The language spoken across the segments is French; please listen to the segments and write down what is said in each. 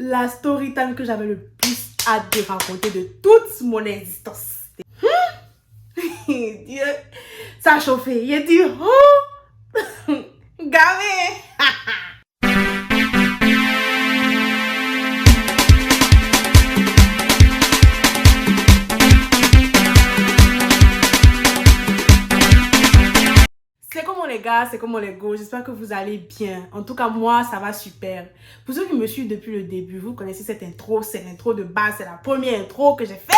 la story time que j'avais le plus hâte de raconter de toute mon existence. Dieu, ça a chauffé. Il a dit, oh, gamin. C'est comment les gars, c'est comment les go, j'espère que vous allez bien. En tout cas, moi, ça va super. Pour ceux qui me suivent depuis le début, vous connaissez cette intro, c'est l'intro de base, c'est la première intro que j'ai faite,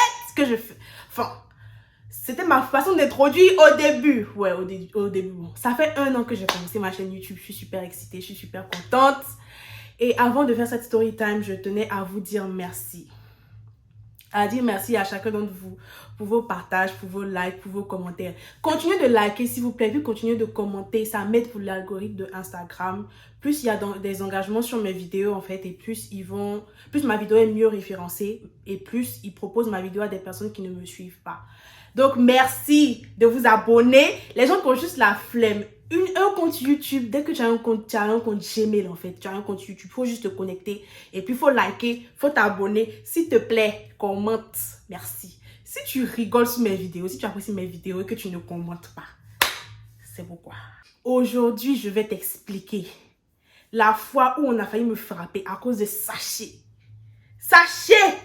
Enfin, c'était ma façon d'introduire au début. Ouais, au début, bon. Ça fait 1 an que j'ai commencé ma chaîne YouTube, je suis super excitée, je suis super contente. Et avant de faire cette story time, je tenais à vous dire merci. À dire merci à chacun d'entre vous pour vos partages, pour vos likes, pour vos commentaires. Continuez de liker s'il vous plaît, puis continuez de commenter, ça m'aide pour l'algorithme de Instagram. Plus il y a des engagements sur mes vidéos en fait, et plus ma vidéo est mieux référencée et plus ils proposent ma vidéo à des personnes qui ne me suivent pas. Donc merci de vous abonner. Les gens qui ont juste la flemme. Un compte YouTube, dès que tu as un compte Gmail en fait, tu as un compte YouTube, il faut juste te connecter et puis il faut liker, il faut t'abonner. S'il te plaît, commente. Merci. Si tu rigoles sur mes vidéos, si tu apprécies mes vidéos et que tu ne commentes pas, c'est pourquoi. Aujourd'hui, je vais t'expliquer la fois où on a failli me frapper à cause de sachets. Sachets!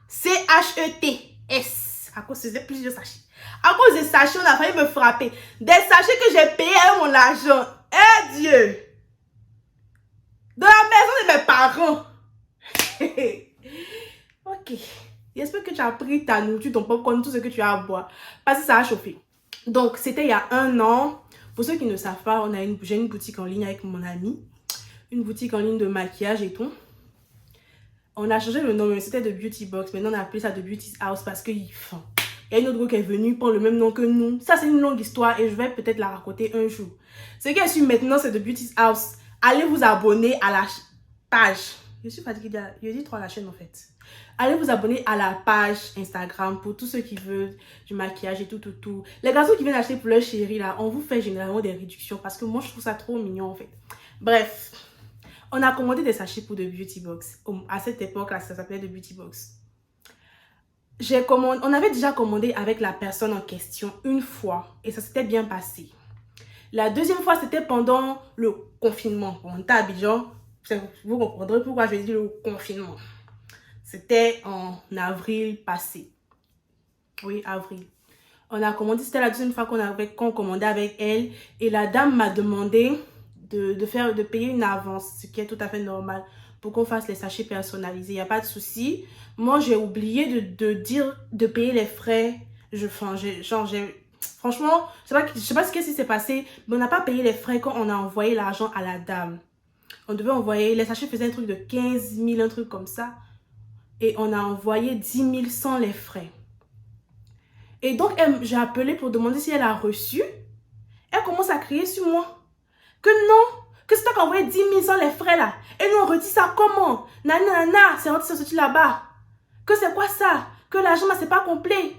S-A-C-H-E-T-S. À cause de plusieurs sachets. À cause des sachets, on a failli me frapper. Des sachets que j'ai payés avec mon argent. Eh Dieu! Dans la maison de mes parents. Ok. J'espère que tu as pris ta nourriture, ton popcorn, tout ce que tu as à boire. Parce que ça a chauffé. Donc, c'était il y a 1 an. Pour ceux qui ne savent pas, j'ai une boutique en ligne avec mon ami. Une boutique en ligne de maquillage et tout. On a changé le nom, mais c'était de Beauty Box. Maintenant, on a appelé ça de Beauty House parce que il y a une autre go qui est venue prendre le même nom que nous. Ça, c'est une longue histoire et je vais peut-être la raconter un jour. Ce qui est sûr maintenant, c'est de Beauty House. Allez vous abonner à la page. Je suis fatiguée, je dis trop à la chaîne en fait. Allez vous abonner à la page Instagram pour tous ceux qui veulent du maquillage et tout. Les garçons qui viennent acheter pour leur chérie là, on vous fait généralement des réductions parce que moi, je trouve ça trop mignon en fait. Bref. On a commandé des sachets pour de Beauty Box. À cette époque-là, ça s'appelait de Beauty Box. On avait déjà commandé avec la personne en question une fois et ça s'était bien passé. La deuxième fois, c'était pendant le confinement. On était à Abidjan. Vous comprendrez pourquoi je dis le confinement. C'était en avril passé. Oui, avril. On a commandé, c'était la deuxième fois qu'on commandait avec elle et la dame m'a demandé de payer une avance, ce qui est tout à fait normal pour qu'on fasse les sachets personnalisés. Il n'y a pas de souci. Moi, j'ai oublié de payer les frais. Franchement, je sais pas ce qui s'est passé, mais on n'a pas payé les frais quand on a envoyé l'argent à la dame. On devait envoyer, les sachets faisaient un truc de 15 000, un truc comme ça. Et on a envoyé 10 000 sans les frais. Et donc, j'ai appelé pour demander si elle a reçu. Elle commence à crier sur moi. Que non, que c'est toi qui as envoyé 10 000 sans les frais là. Et nous on retire ça comment? Nanana, c'est sorti là-bas. Que c'est quoi ça? Que l'argent là c'est pas complet.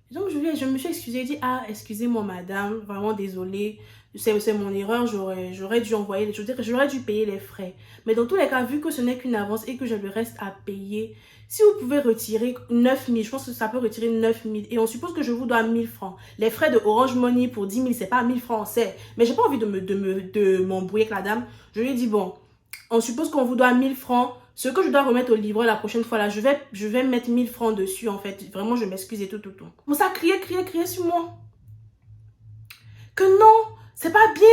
Donc je me suis excusée, j'ai dit ah excusez-moi madame, vraiment désolée. C'est mon erreur, j'aurais dû envoyer les choses, j'aurais dû payer les frais. Mais dans tous les cas, vu que ce n'est qu'une avance et que je le reste à payer, si vous pouvez retirer 9 000, je pense que ça peut retirer 9 000. Et on suppose que je vous dois 1 000 francs. Les frais de Orange Money pour 10 000, c'est pas 1 000 francs, c'est. Mais j'ai pas envie de m'embrouiller avec la dame. Je lui ai dit bon, on suppose qu'on vous doit 1 000 francs. Ce que je dois remettre au livreur la prochaine fois là, je vais mettre 1 000 francs dessus en fait. Vraiment, je m'excuse et tout. Bon, ça criait sur moi. Que non, c'est pas bien,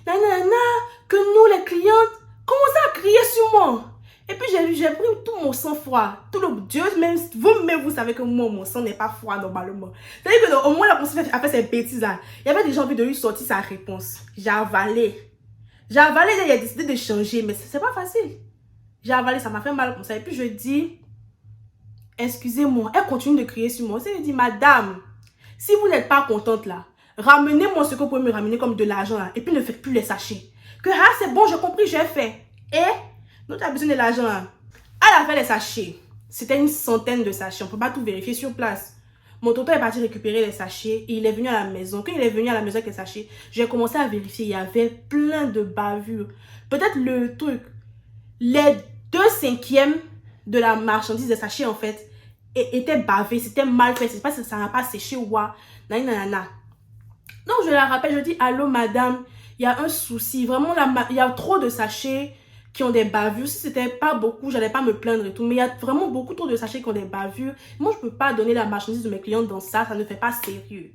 nanana, que nous les clientes, commencez à crier sur moi. Et puis j'ai pris tout mon sang froid, tout le Dieu, même vous savez que moi mon sang n'est pas froid normalement. C'est-à-dire que au moins la personne a fait ces bêtises là, il y avait déjà envie de lui sortir sa réponse. J'ai avalé, il a décidé de changer, mais c'est pas facile. J'ai avalé, ça m'a fait mal comme ça. Et puis je dis, excusez-moi, elle continue de crier sur moi. Je dis, madame, si vous n'êtes pas contente là, ramenez-moi ce que vous pouvez me ramener comme de l'argent là. Et puis ne faites plus les sachets. Que ah c'est bon, j'ai compris, j'ai fait. Et nous tu as besoin de l'argent là. Elle a fait les sachets. C'était une centaine de sachets. On ne peut pas tout vérifier sur place. Mon tonton est parti récupérer les sachets et il est venu à la maison. Quand il est venu à la maison avec les sachets, j'ai commencé à vérifier. Il y avait plein de bavures. Peut-être le truc, les 2/5 de la marchandise des sachets, en fait, était bavé, c'était mal fait. C'est pas que ça n'a pas séché ou quoi. Nanana. Donc, je la rappelle, je dis, allô, madame, il y a un souci. Vraiment, il y a trop de sachets qui ont des bavures. Si c'était pas beaucoup, j'allais pas me plaindre et tout. Mais il y a vraiment beaucoup trop de sachets qui ont des bavures. Moi, je peux pas donner la marchandise de mes clients dans ça. Ça ne fait pas sérieux.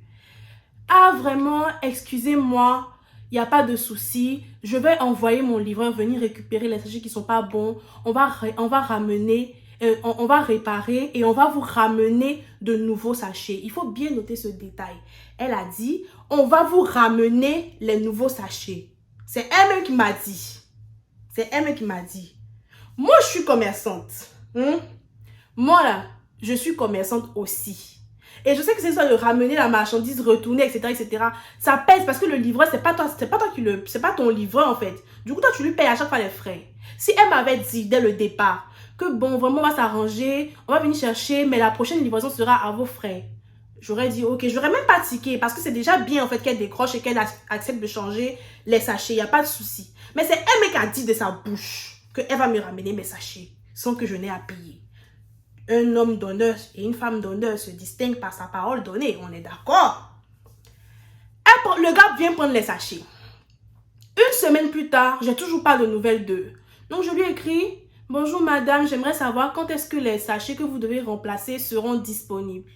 Ah, vraiment, excusez-moi. Il n'y a pas de souci. Je vais envoyer mon livreur venir récupérer les sachets qui sont pas bons. On va ramener, on va réparer et on va vous ramener de nouveaux sachets. Il faut bien noter ce détail. Elle a dit, on va vous ramener les nouveaux sachets. C'est elle-même qui m'a dit. C'est elle-même qui m'a dit. Moi, je suis commerçante. Moi, là, je suis commerçante aussi. Et je sais que c'est ça de ramener la marchandise, retourner, etc., etc. Ça pèse parce que le livreur, c'est pas ton livreur, en fait. Du coup, toi, tu lui payes à chaque fois les frais. Si elle m'avait dit dès le départ que bon, vraiment, on va s'arranger, on va venir chercher, mais la prochaine livraison sera à vos frais. J'aurais dit, ok, j'aurais même pas tiqué parce que c'est déjà bien, en fait, qu'elle décroche et qu'elle accepte de changer les sachets. Il n'y a pas de souci. Mais c'est elle qui a dit de sa bouche qu'elle va me ramener mes sachets sans que je n'ai à payer. Un homme d'honneur et une femme d'honneur se distinguent par sa parole donnée. On est d'accord? Le gars vient prendre les sachets. Une semaine plus tard, j'ai toujours pas de nouvelles d'eux. Donc, je lui écris, bonjour madame, j'aimerais savoir quand est-ce que les sachets que vous devez remplacer seront disponibles.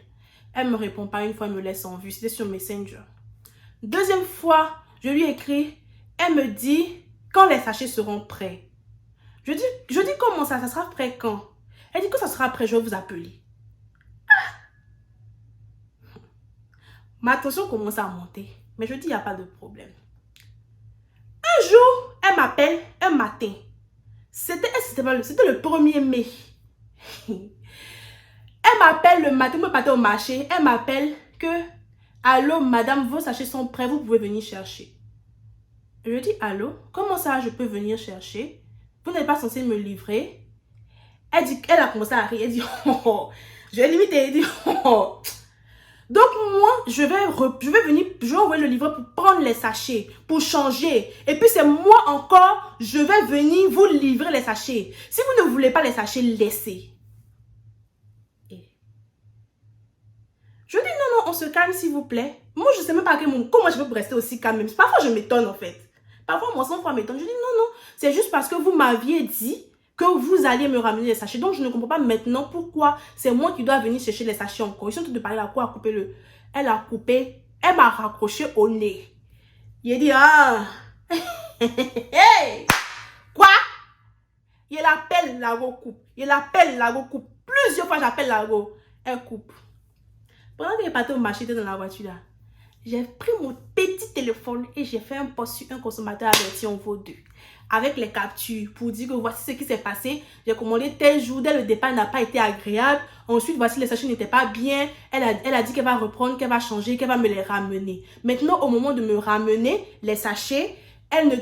Elle me répond pas une fois, elle me laisse en vue. C'était sur Messenger. Deuxième fois, je lui écris, elle me dit quand les sachets seront prêts. Je dis comment ça sera prêt quand? Elle dit que ça sera prêt, je vais vous appeler. Ma tension commence à monter. Mais je dis, il n'y a pas de problème. Un jour, elle m'appelle un matin. C'était le 1er mai. Elle m'appelle le matin, moi je au marché. Elle m'appelle que, allô, madame, vos sachets sont prêts, vous pouvez venir chercher. Je dis, allô, comment ça je peux venir chercher? Vous n'êtes pas censé me livrer? Elle a commencé à rire. Elle dit, oh, je vais limiter. Elle dit, oh. Donc moi, je vais envoyer le livreur pour prendre les sachets, pour changer. Et puis c'est moi encore, je vais venir vous livrer les sachets. Si vous ne voulez pas les sachets, laissez. Je dis, non, on se calme s'il vous plaît. Moi, je ne sais même pas comment je peux rester aussi calme. Parfois, je m'étonne en fait. Parfois, mon sang-froid m'étonne. Je dis, non, c'est juste parce que vous m'aviez dit que vous alliez me ramener les sachets. Donc, je ne comprends pas maintenant pourquoi c'est moi qui dois venir chercher les sachets encore. Ils sont tous de parler à quoi? Elle a coupé. Elle m'a raccroché au nez. Il a dit, ah. Hey. Quoi? Il appelle Lago coupe. Il appelle Lago coupe. Plusieurs fois, j'appelle Lago. Elle coupe. Pendant qu'elle partait au marché, dans la voiture là, j'ai pris mon petit téléphone et j'ai fait un post sur un consommateur averti en vaut 2. Avec les captures pour dire que voici ce qui s'est passé. J'ai commandé tel jour, dès le départ n'a pas été agréable. Ensuite, voici les sachets n'étaient pas bien. Elle a dit qu'elle va reprendre, qu'elle va changer, qu'elle va me les ramener. Maintenant, au moment de me ramener les sachets, elle me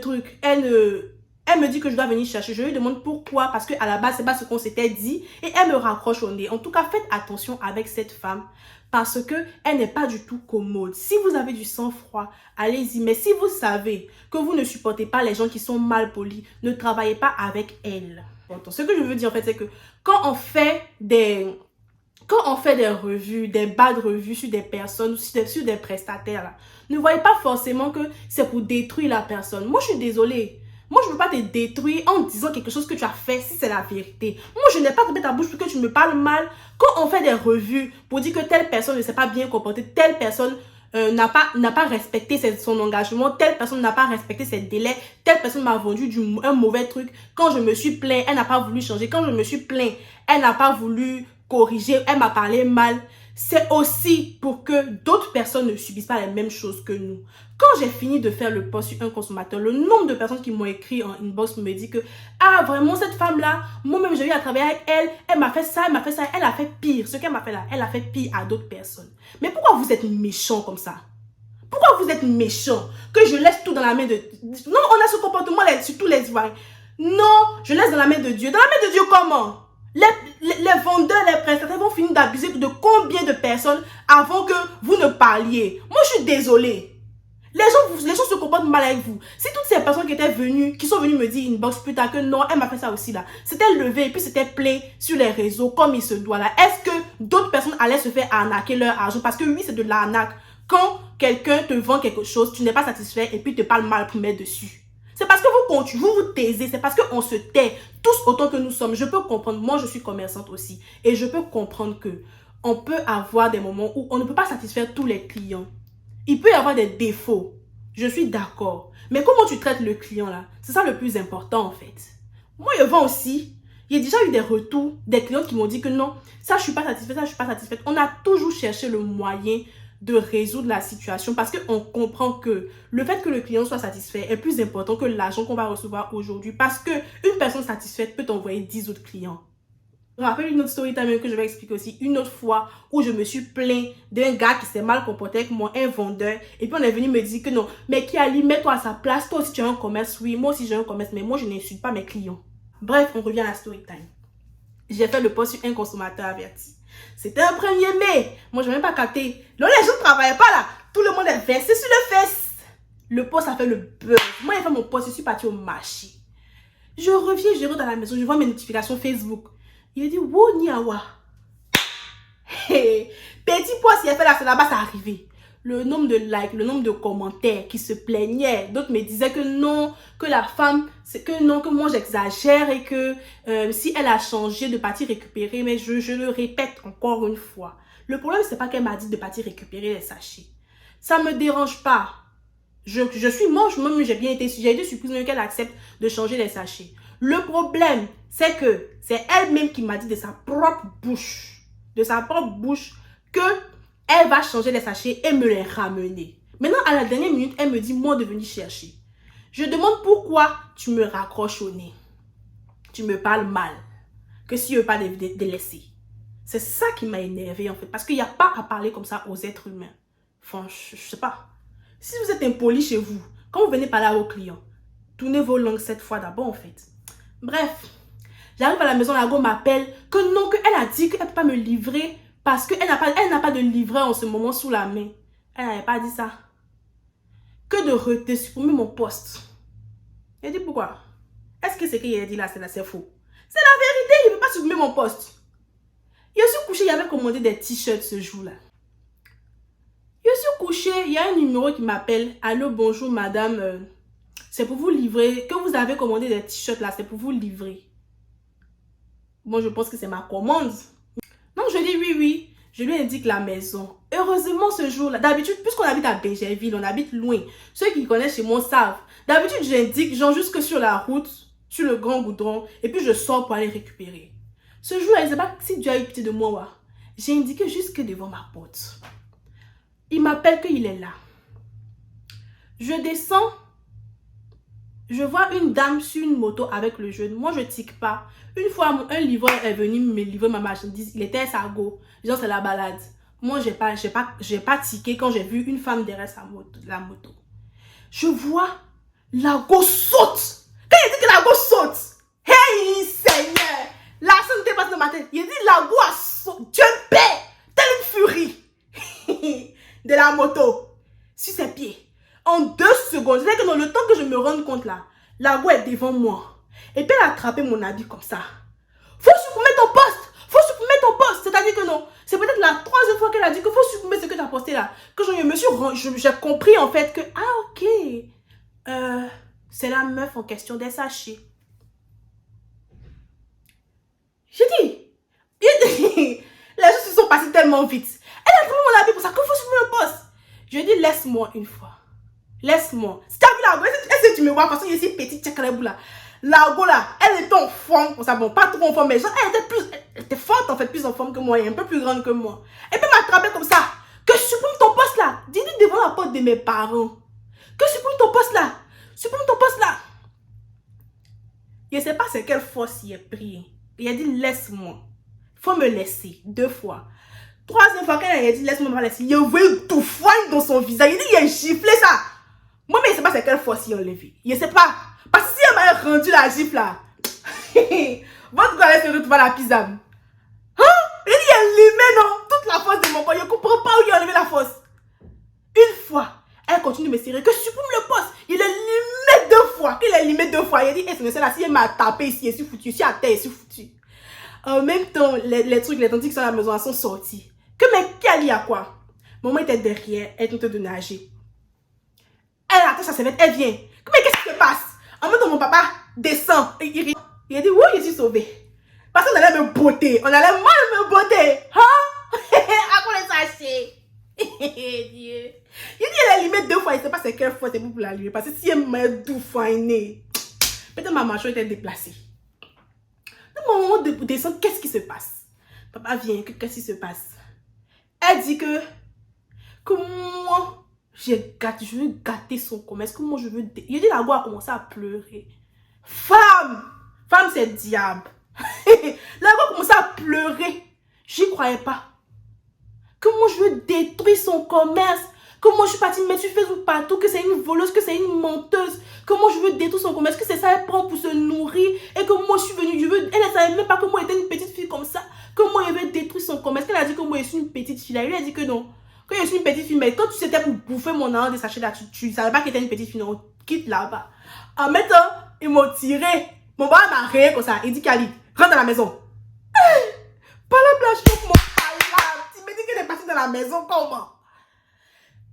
dit que je dois venir chercher. Je lui demande pourquoi, parce qu'à la base, c'est pas ce qu'on s'était dit. Et elle me raccroche au nez. En tout cas, faites attention avec cette femme. Parce qu'elle n'est pas du tout commode. Si vous avez du sang-froid, allez-y. Mais si vous savez que vous ne supportez pas les gens qui sont mal polis, ne travaillez pas avec elle. Ce que je veux dire en fait, c'est que quand on fait des revues, des bad revues sur des personnes, sur des prestataires, là, ne voyez pas forcément que c'est pour détruire la personne. Moi, je suis désolée. Moi, je ne peux pas te détruire en disant quelque chose que tu as fait si c'est la vérité. Moi, je n'ai pas coupé ta bouche pour que tu me parles mal. Quand on fait des revues pour dire que telle personne ne s'est pas bien comportée, telle personne n'a pas respecté son engagement, telle personne n'a pas respecté ses délais, telle personne m'a vendu un mauvais truc. Quand je me suis plaint, elle n'a pas voulu changer. Quand je me suis plaint, elle n'a pas voulu corriger, elle m'a parlé mal. C'est aussi pour que d'autres personnes ne subissent pas les mêmes choses que nous. Quand j'ai fini de faire le post sur un consommateur, le nombre de personnes qui m'ont écrit en inbox me dit que ah vraiment cette femme-là, moi-même j'ai eu à travailler avec elle, elle m'a fait ça, elle a fait pire. Ce qu'elle m'a fait là, elle a fait pire à d'autres personnes. Mais pourquoi vous êtes méchant comme ça? Pourquoi vous êtes méchant? Que je laisse tout dans la main de... Non, on a ce comportement là, sur tous les Ivoiriens. Non, je laisse dans la main de Dieu. Dans la main de Dieu comment? Les vendeurs, les prestataires vont finir d'abuser de combien de personnes avant que vous ne parliez? Moi, je suis désolée. Les gens se comportent mal avec vous. Si toutes ces personnes qui sont venues me dire inbox plus tard que non, elle m'a fait ça aussi là, c'était levé et puis c'était plein sur les réseaux comme il se doit là, est-ce que d'autres personnes allaient se faire arnaquer leur argent? Parce que oui, c'est de l'arnaque. Quand quelqu'un te vend quelque chose, tu n'es pas satisfait et puis te parle mal pour mettre dessus. C'est parce que vous taisez, c'est parce qu'on se tait, tous autant que nous sommes. Je peux comprendre, moi je suis commerçante aussi, et je peux comprendre que on peut avoir des moments où on ne peut pas satisfaire tous les clients. Il peut y avoir des défauts, je suis d'accord. Mais comment tu traites le client là? C'est ça le plus important en fait. Moi je vends aussi, il y a déjà eu des retours, des clients qui m'ont dit que non, ça je suis pas satisfaite, ça je suis pas satisfaite. On a toujours cherché le moyen de résoudre la situation parce qu'on comprend que le fait que le client soit satisfait est plus important que l'argent qu'on va recevoir aujourd'hui parce qu'une personne satisfaite peut t'envoyer 10 autres clients. Je me rappelle une autre story time que je vais expliquer aussi, une autre fois où je me suis plaint d'un gars qui s'est mal comporté avec moi, un vendeur, et puis on est venu me dire que non, mais Kiali, mets-toi à sa place, toi aussi tu as un commerce, oui, moi aussi j'ai un commerce, mais moi je n'insulte pas mes clients. Bref, on revient à la story time. J'ai fait le post sur un consommateur averti. C'était un 1er mai. Moi, je n'ai même pas capté. Là, les gens ne travaillaient pas là. Tout le monde est versé sur le fest. Le post a fait le buzz. Moi, j'ai fait mon post. Je suis partie au marché. Je reviens, je rentre dans la maison. Je vois mes notifications Facebook. Il a dit, wow, Niawa. Hey, petit post, il a fait là, c'est là-bas, ça arrivé. Le nombre de likes, le nombre de commentaires qui se plaignaient. D'autres me disaient que non, que la femme, c'est que non, que moi j'exagère et que si elle a changé de partir récupérer, mais je le répète encore une fois. Le problème, c'est pas qu'elle m'a dit de partir récupérer les sachets. Ça me dérange pas. Je suis moche, même j'ai été surprise même qu'elle accepte de changer les sachets. Le problème, c'est que c'est elle-même qui m'a dit de sa propre bouche, que elle va changer les sachets et me les ramener. Maintenant, à la dernière minute, elle me dit, moi, de venir chercher. Je demande pourquoi tu me raccroches au nez. Tu me parles mal. Que si je ne veux pas te laisser. C'est ça qui m'a énervé en fait. Parce qu'il n'y a pas à parler comme ça aux êtres humains. Enfin, je ne sais pas. Si vous êtes impoli chez vous, quand vous venez parler à vos clients, tournez vos langues 7 fois d'abord en fait. Bref, j'arrive à la maison, la go m'appelle que non, qu'elle a dit qu'elle ne peut pas me livrer parce qu'elle n'a pas de livret en ce moment sous la main. Elle n'avait pas dit ça. Que de supprimer mon poste. Elle dit pourquoi? Est-ce que c'est qu'il a dit là, c'est faux? C'est la vérité, il ne peut pas supprimer mon poste. Je suis couché, il avait commandé des t-shirts ce jour-là. Je suis couché, il y a un numéro qui m'appelle. Allô, bonjour madame. C'est pour vous livrer. Que vous avez commandé des t-shirts là, c'est pour vous livrer. Bon, je pense que c'est ma commande. Donc je dis oui. Je lui indique la maison. Heureusement ce jour-là, d'habitude, puisqu'on habite à Bégerville, on habite loin. Ceux qui connaissent chez moi savent. D'habitude, j'indique genre jusque sur la route, sur le grand goudron, et puis je sors pour aller récupérer. Ce jour-là, je ne sais pas si Dieu a eu pitié de moi. J'ai indiqué jusque devant ma porte. Il m'appelle qu'il est là. Je descends. Je vois une dame sur une moto avec le jeune. Moi, je ne tique pas. Une fois, un livreur est venu me livrer ma marchandise. Il était à sa go. Genre, c'est la balade. Moi, j'ai pas tiqué quand j'ai vu une femme derrière la moto. Je vois la go saute. Quand il dit que la go saute, hey, Seigneur, la sonne n'était pas dans ma tête. Il dit la go a sauté. Dieu paie, telle une furie de la moto sur ses pieds. En 2 secondes, c'est-à-dire que dans le temps que je me rende compte là, la go est devant moi. Et puis elle a attrapé mon habit comme ça. Faut supprimer ton poste. Faut supprimer ton poste. C'est-à-dire que non. C'est peut-être la 3e fois qu'elle a dit qu'il faut supprimer ce que tu as posté là. Que j'ai compris en fait que, ah ok. C'est la meuf en question des sachets. J'ai dit. Les choses se sont passées tellement vite. Elle a attrapé mon habit pour ça qu'il faut supprimer le poste. Je lui ai dit, laisse-moi une fois. Laisse-moi. Si tu as vu la go, est-ce que tu me vois parce que je suis petite, tchakalabou là. La go là, elle était en forme, comme ça, bon, pas trop en forme, mais genre, elle était forte en fait, plus en forme que moi, et un peu plus grande que moi. Et puis elle m'a attrapé comme ça. Que supprime ton poste là. Dis-le devant la porte de mes parents. Que supprime ton poste là. Supprime ton poste là. Je ne sais pas c'est quelle force il a pris. Il a dit laisse-moi. Il faut me laisser 2 fois. 3e fois qu'elle a dit laisse-moi me laisser. Il a envoyé tout foin dans son visage. Il dit il a giflé ça. Moi, mais je ne sais pas c'est quelle force il a enlevé. Je ne sais pas. Parce que si elle m'a rendu la gifle là, votre gars se retrouve à la pizza. Hein? Il a limé non toute la force de mon corps. Je ne comprends pas où il a enlevé la force. Une fois, Elle continue de me serrer, que supprime le poste. Il est limite 2 fois. Il est limite 2 fois. Il a dit, c'est celle-là, si elle m'a tapé ici, je suis foutu. Je suis à terre, je suis foutu. En même temps, les trucs, les tantiques qui sont à la maison, elles sont sorties. Que mais qu'elle y a quoi? Maman était derrière, elle tentait de nager. Elle attend sa serviette, elle vient. Mais qu'est-ce qui se passe? En même temps, mon papa descend. Il a dit, oui, je suis sauvée. Parce qu'on allait me botter. On allait mal me botter. Hein? À quoi les sachets? Dieu. Il dit, elle est limite 2 fois. Il ne sait pas c'est quelle fois c'est pour la lui. Parce que si elle m'a 2 fois, peut-être ma mâchoire était déplacée. Dans mon moment de descendre, qu'est-ce qui se passe? Papa vient, qu'est-ce qui se passe? Elle dit que moi, je veux gâter son commerce, que moi je veux... Il dit la voix a commencé à pleurer. Femme, c'est diable. La voix a commencé à pleurer. J'y croyais pas. Que moi je veux détruire son commerce. Que moi je suis partie mettre sur Facebook partout, que c'est une voleuse, que c'est une menteuse. Que moi je veux détruire son commerce, que c'est ça elle prend pour se nourrir. Et que moi je suis venue, elle ne savait même pas que moi j'étais une petite fille comme ça. Que moi je veux détruire son commerce. Qu'elle a dit que moi je suis une petite fille. Elle lui a dit que non. Que je suis une petite fille, mais quand tu c'était pour bouffer mon argent des sachets là, tu savais pas que t'étais une petite fille, non, quitte là-bas. En même temps, ils m'ont tiré. Mon père m'a rayé comme ça. Il dit Kali, rentre dans la maison. Pas la blanche pour mon père. Tu me dis qu'elle est partie dans la maison, comment?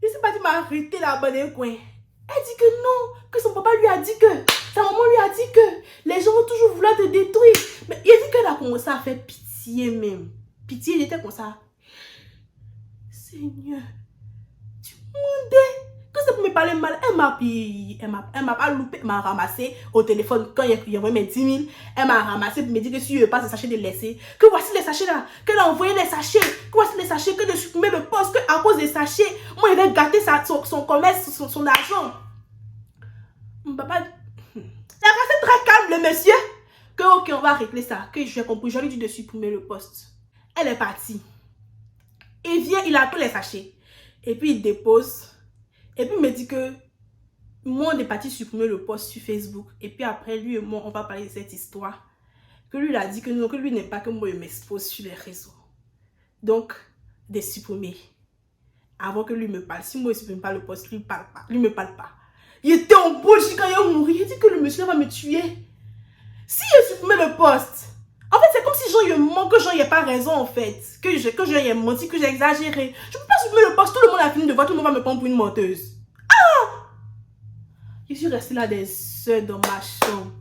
Il s'est parti m'arrêter là-bas dans le coin. Elle dit que non, que son papa lui a dit que, sa maman lui a dit que les gens vont toujours vouloir te détruire. Mais il a dit qu'elle a commencé à faire pitié même. Pitié, il était comme ça. Seigneur, tu demandais que c'est pour me parler mal. Elle m'a pas loupé, elle m'a ramassé au téléphone quand il y avait mes 10 000. Elle m'a ramassé pour me dire que si je veux pas ce sachet de laisser, que voici les sachets là, qu'elle a envoyé les sachets, que voici les sachets, que de supprimer le poste, que à cause des sachets, moi il va gâter son commerce, son argent. Mon papa, c'est resté très calme le monsieur. Que ok, on va régler ça, que j'ai compris, j'ai lui dit de supprimer le poste. Elle est partie. Il vient, il a pris les sachets. Et puis il dépose. Et puis il me dit que moi on est parti supprimer le post sur Facebook. Et puis après lui et moi on va parler de cette histoire. Que lui il a dit que non, que lui n'aime pas que moi je m'expose sur les réseaux. Donc, de supprimer. Avant que lui me parle. Si moi je ne supprime pas le post, lui ne parle pas. Lui me parle pas. Il était en bouche quand il a mouru. Il a dit que le monsieur va me tuer. Si je supprime le post. En fait, c'est comme si Jean, il manque, que Jean, il n'y a pas raison, en fait. Que Jean, il a menti, que j'ai exagéré. Je ne peux pas supprimer le poste. Tout le monde a fini de voir, tout le monde va me prendre pour une menteuse. Ah! Je suis restée là des heures dans ma chambre.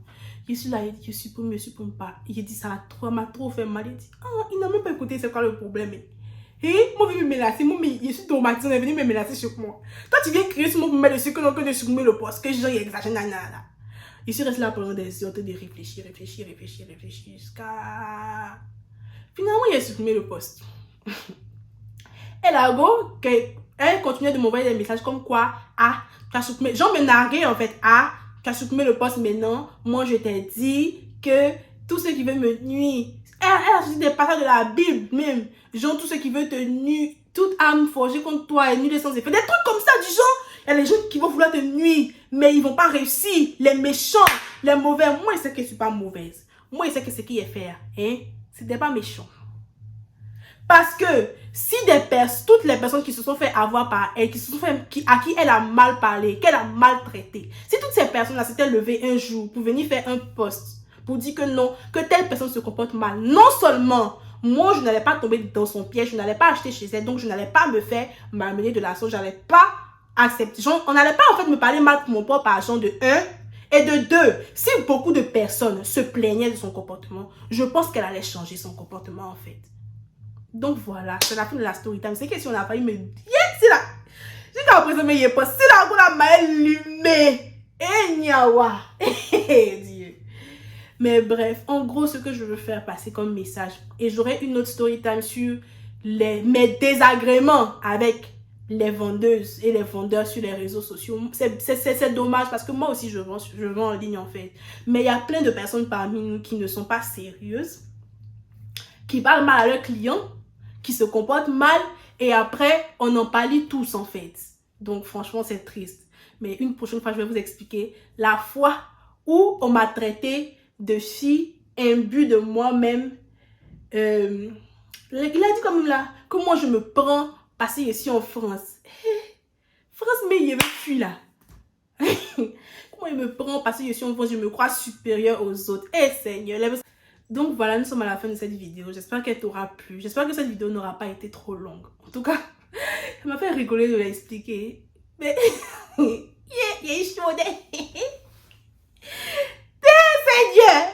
Je suis là, il dit, je supprime pas. Il dit, ça m'a trop fait mal. Il dit, ah, il n'a même pas écouté, c'est quoi le problème? Et moi, je vais me menacer. Moi, je suis traumatisée, on est venu me menacer sur moi. Toi, tu viens crier sur moi pour me mettre dessus, que non, que de supprimer le poste, que Jean, il exagère, nanana. Je suis restée là pendant des heures en train de réfléchir, jusqu'à... Finalement, il a supprimé le poste. Et là, elle continuait de m'envoyer des messages comme quoi, ah, tu as supprimé... Genre me narguer en fait, ah, tu as supprimé le poste maintenant, moi je t'ai dit que tout ce qui veut me nuire... Elle a sorti des passages de la Bible même. Genre tout ce qui veut te nuire, toute âme forgée contre toi est nulle et sans effet. Des trucs comme ça du genre. Il y a les gens qui vont vouloir te nuire, mais ils vont pas réussir. Les méchants, les mauvais. Moi, je sais que je suis pas mauvaise. Moi, je sais que ce qu'il est faire, hein, c'était pas méchant. Parce que si toutes les personnes qui se sont fait avoir par elle, à qui elle a mal parlé, qu'elle a maltraité, si toutes ces personnes-là s'étaient levées un jour pour venir faire un post, pour dire que non, que telle personne se comporte mal, non seulement moi, je n'allais pas tomber dans son piège, je n'allais pas acheter chez elle, donc je n'allais pas me faire m'amener de la sauce, je n'allais pas accepter. On n'allait pas en fait me parler mal pour mon propre argent de 1 et de 2. Si beaucoup de personnes se plaignaient de son comportement, je pense qu'elle allait changer son comportement en fait. Donc voilà, c'est la fin de la story time. C'est que si on a failli me dire, c'est là. J'ai qu'à présent, mais il est pas. C'est là qu'on a mal allumé. Eh, niawa. Dieu. Mais bref, en gros, ce que je veux faire passer comme message, et j'aurai une autre story time sur mes désagréments avec les vendeuses et les vendeurs sur les réseaux sociaux. C'est dommage parce que moi aussi, je vends en ligne en fait. Mais il y a plein de personnes parmi nous qui ne sont pas sérieuses, qui parlent mal à leurs clients, qui se comportent mal et après, on en pâlit tous en fait. Donc franchement, c'est triste. Mais une prochaine fois, je vais vous expliquer la fois où on m'a traité de fille imbue de moi-même. Il a dit quand même là que moi je me prends passer ici en France. France, mais il me fuit là. Comment il me prend parce que je suis en France, je me crois supérieure aux autres. Eh Seigneur. Donc voilà, nous sommes à la fin de cette vidéo. J'espère qu'elle t'aura plu. J'espère que cette vidéo n'aura pas été trop longue. En tout cas, ça m'a fait rigoler de l'expliquer. Mais il est chaud. Seigneur.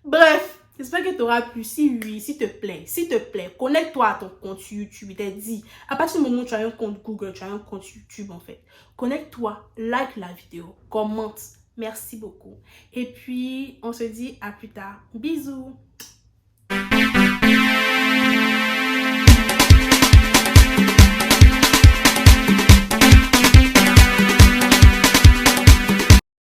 Bref, j'espère que t'aura plu. Si oui, s'il te plaît, connecte-toi à ton compte YouTube. Il t'a dit, à partir du moment où tu as un compte Google, tu as un compte YouTube en fait. Connecte-toi, like la vidéo, commente. Merci beaucoup. Et puis, on se dit à plus tard. Bisous.